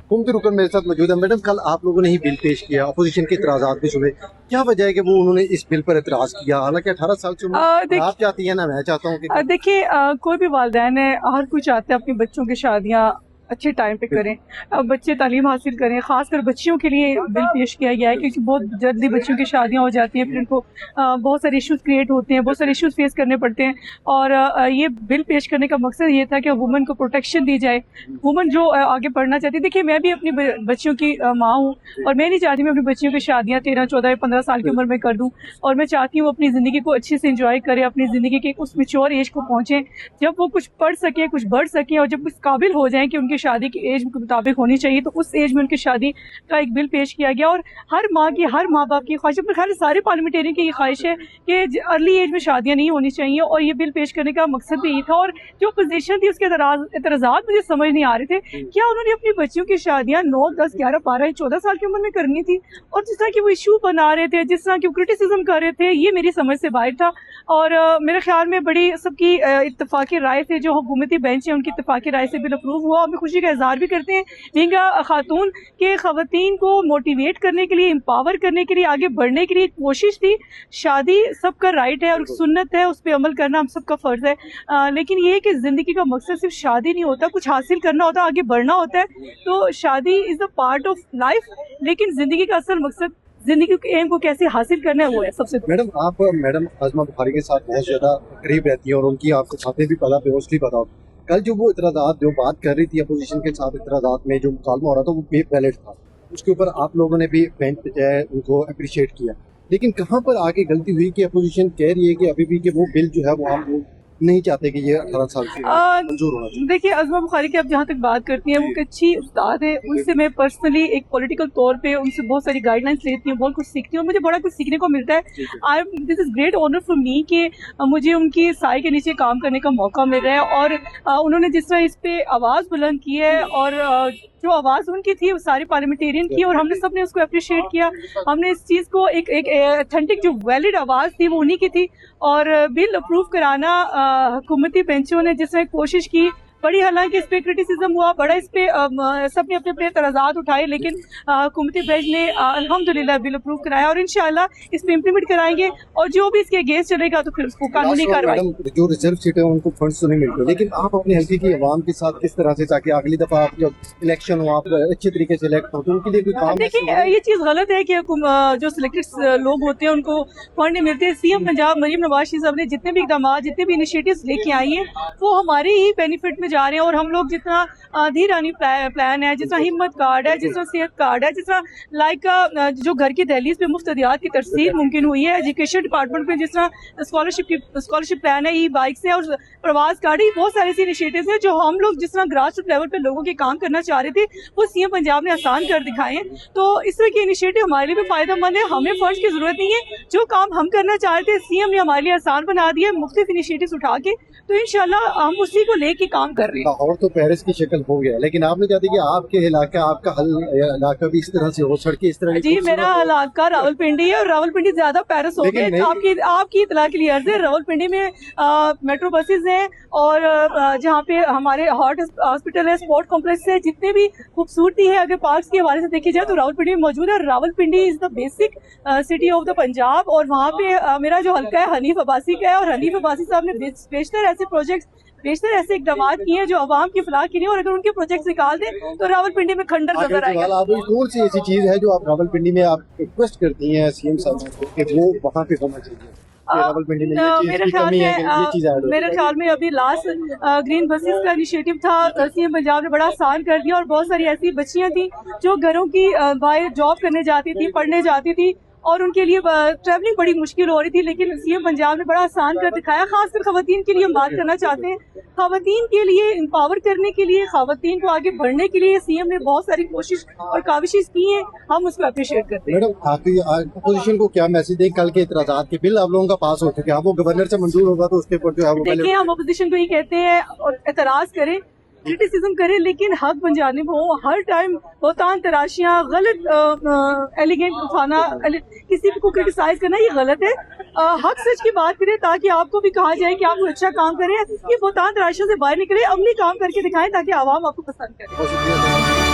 हुकूमती रुकन मेरे साथ मौजूद है। मैडम, कल आप लोगों ने ही बिल पेश किया, अपोजिशन के इतराज़ात भी सुने, क्या वजह है कि वो उन्होंने इस बिल पर इतराज़ किया? हालांकि 18 साल से उम्र आप चाहती है ना मैं चाहता हूँ कि देखिए, कोई भी वालिदैन है, हर कोई चाहते हैं अपने बच्चों की शादियाँ अच्छे टाइम पे करें, बच्चे तालीम हासिल करें। खासकर बच्चियों के लिए बिल पेश किया गया है क्योंकि बहुत जल्दी बच्चियों की शादियां हो जाती हैं, फिर उनको बहुत सारे इश्यूज क्रिएट होते हैं, बहुत सारे इश्यूज फेस करने पड़ते हैं। और ये बिल पेश करने का मकसद ये था कि वुमेन को प्रोटेक्शन दी जाए, वुमेन जो आगे बढ़ना चाहती है। देखिए, मैं भी अपनी बच्चियों की माँ हूँ और मैं नहीं चाहती मैं अपनी बच्चियों की शादियाँ 13, 14, 15 साल की उम्र में कर दूँ। और मैं चाहती हूँ अपनी ज़िंदगी को अच्छे से इंजॉय करें, अपनी ज़िंदगी के उस मेच्योर एज को पहुँचें जब वो कुछ पढ़ सकें, कुछ बढ़ सकें और जब कुछ काबिल हो जाएं कि उनकी शादी की एज के मुताबिक होनी चाहिए, तो उस एज में उनकी शादी का एक बिल पेश किया गया। और हर माँ की, हर माँ बाप की ख्वाहिश, खैर सारे पार्लियामेंटेरियन की ये ख्वाहिश है कि अर्ली एज में शादियाँ नहीं होनी चाहिए, और ये बिल पेश करने का मकसद भी यही था। और जो पोजीशन थी उसके एतराज़ात मुझे समझ नहीं आ रहे थे, क्या उन्होंने अपनी बच्चियों की शादियाँ 9, 10, 11, 12, 14 साल की उम्र में करनी थी? और जिस तरह की वो इशू बना रहे थे, जिस तरह की क्रिटिसिज्म कर रहे थे, ये मेरी समझ से बाहर था। और मेरे ख्याल में बड़ी सबकी इत्तफाकी राय से, जो हुकूमती बेंच है उनकी इत्तफाकी राय से बिल अप्रूव हुआ। हमें खुशी का इजहार भी करते हैं विंगा खातून के खवातीन को मोटिवेट करने के लिए, एम्पावर करने के लिए, आगे बढ़ने के लिए कोशिश थी। शादी सबका राइट है और सुन्नत है, उस पर अमल करना हम सबका फर्ज है। लेकिन ये है कि जिंदगी का मकसद सिर्फ शादी नहीं होता, कुछ हासिल करना होता है, आगे बढ़ना होता है। तो शादी is a part of life, लेकिन जिंदगी का असल मकसद, जिंदगी के एम को कैसे हासिल करना है, वो है सबसे। मैडम, आप मैडम आजमा बुखारी के साथ बहुत ज्यादा करीब रहती है और उनकी आपको खाते भी पता बेहोशली पता हो। कल जो वो इतराज़ात जो बात कर रही थी अपोजिशन के साथ, इतराज़ात में जो मुकालमा हो रहा था वो वैलिड था, उसके ऊपर आप लोगों ने भी बेंच पे जो है उनको अप्रिशिएट किया। लेकिन कहाँ पर आगे गलती हुई कि अपोजिशन कह रही है कि अभी भी कि वो बिल जो है वो हम लोग नहीं चाहते कि ये 18 साल से मंजूर होना चाहिए? देखिए, अज़मा बुखारी की आप जहाँ तक बात करती हैं, वो एक अच्छी उस्ताद है। उनसे मैं पर्सनली एक पॉलिटिकल तौर पे उनसे बहुत सारी गाइडलाइंस लेती हूँ, बहुत कुछ सीखती हूँ और मुझे बड़ा कुछ सीखने को मिलता है। This is great honour for me कि मुझे उनकी साए के नीचे काम करने का मौका मिल रहा है। और उन्होंने जिस तरह इस पे आवाज़ बुलंद की है, और जो आवाज़ उनकी थी वो सारे पार्लियामेंटेरियन की, और हमने सबने उसको अप्रिशिएट किया। हमने इस चीज़ को एक ऑथेंटिक जो वैलिड आवाज़ थी वो उन्हीं की थी। और बिल अप्रूव कराना हुकूमती बेंचों ने जिस तरह कोशिश की, बड़ी, हालांकि इस पे क्रिटिसिज्म हुआ, बड़ा इस पे सबने अपने अपने एतराज़ात उठाए, लेकिन हुकूमती बेंच ने अल्हम्दुलिल्लाह बिल अप्रूव कराया और इंशाअल्लाह इस पे इम्प्लीमेंट कराएंगे। और जो भी इसके अगेंस्ट चलेगा तो फिर उसको कानूनी कार्रवाई। जो रिजर्व सीटें हैं उनको फंड्स तो नहीं मिलते, लेकिन आप अपने हल्के की आवाम के साथ किस तरह से, ताकि अगली दफा आप जब इलेक्शन हो आप अच्छे तरीके से इलेक्ट हो, तो उनके लिए कोई काम? देखिए, ये चीज़ गलत है कि जो सिलेक्टेड लोग होते हैं उनको फंड नहीं मिलते। सीएम पंजाब मरीम नवाज शरीफ साहब ने जितने भी इकदाम, जितने भी इनिशिएटिव्स लेके आई हैं, वो हमारे ही बेनिफिट में जा रहे हैं। और हम लोग जितना धीरानी प्लान है, जिस तरह हिम्मत कार्ड है, जिस तरह सेहत कार्ड है, जिस तरह लाइक जो घर की दहलीज पे मुफ्त अदियात की तरसील मुमकिन हुई है, एजुकेशन डिपार्टमेंट में जिस तरह स्कॉलरशिप प्लान है, ई बाइक्स है और प्रवास कार्ड, ही बहुत सारे ऐसे इनिशिएटिव्स हैं जो हम लोग जिस तरह ग्रास रूट लेवल पे लोगों के काम करना चाह रहे थे, वो सीएम पंजाब ने आसान कर दिखाए हैं। तो इस तरह के इनिशिएटिव हमारे लिए भी फायदेमंद है। हमें फंड्स की जरूरत नहीं है, जो काम हम करना चाह रहे थे सीएम ने हमारे लिए आसान बना दिया मुख्तलिफ इनिशिएटिव्स उठा के। तो इंशाल्लाह हम उसी को लेके काम कर रहे हैं। लाहौर तो पेरिस की शक्ल हो गया, लेकिन आप नहीं चाहते कि आपके इलाका, आपका इलाका भी इस तरह से हो, सड़कें इस तरह? जी, मेरा इलाका रावलपिंडी है और रावलपिंडी ज्यादा पेरिस हो गया। आपकी इतला के लिए अर्ज है, रावलपिंडी में मेट्रो बसेज हैं और जहाँ पे हमारे हार्ट हॉस्पिटल है, स्पोर्ट कॉम्प्लेक्स है, जितने भी खूबसूरती है अगर पार्क्स के हवाले से देखी जाए तो रावलपिंडी में मौजूद है। Rawalpindi is the basic city of the Punjab, और वहाँ पे मेरा जो हल्का है हनीफ अब्बासी का है, और हनीफ अब्बासी साहब ने बेशतर ऐसे प्रोजेक्ट्स, बेशतर ऐसे इकदाम किए हैं जो आवाम की फलाह के लिए, और अगर उनके प्रोजेक्ट निकाल दें तो रावलपिंडी में खंडर नजर आएगा। कौन सी ऐसी चीज है जो आप रावलपिंडी में आप रिक्वेस्ट करती हैं सीएम साहब को कि वो वहाँ पे होना चाहिए? मेरे ख्याल में अभी लास्ट ग्रीन बसेस का इनिशिएटिव था, सीएम पंजाब ने बड़ा आसान कर दिया। और बहुत सारी ऐसी बच्चियां थी जो घरों की बाहर जॉब करने जाती थी, पढ़ने जाती थी, और उनके लिए ट्रैवलिंग बड़ी मुश्किल हो रही थी, लेकिन सीएम पंजाब ने बड़ा आसान कर दिखाया। खासकर खवातीन के लिए हम बात करना चाहते हैं, खवातीन के लिए एम्पावर करने के लिए, खवातीन को आगे बढ़ने के लिए सीएम ने बहुत सारी कोशिश और काविशें की हैं, हम उसको अप्रिशिएट करते हैं। मैडम, आपकी अपोजिशन को क्या मैसेज दें? कल के इतराज़ात के बिल आप लोगों का पास हो चुके हैं, वो गवर्नर से मंजूर होगा तो उसके ऊपर जो है वो, देखिए, हम अपोजिशन को ये कहते हैं और एतराज करें, क्रिटिसिज्म करें, लेकिन हक बन जानिब हो। हर टाइम बोतान तराशियां, गलत एलिगेंट उठाना, किसी को क्रिटिसाइज करना, ये गलत है। हक सच की बात करें ताकि आपको भी कहा जाए कि आप अच्छा काम करें। ये बोतान तराशियों से बाहर निकले, अमली काम करके दिखाएं ताकि आवाम आपको पसंद करे।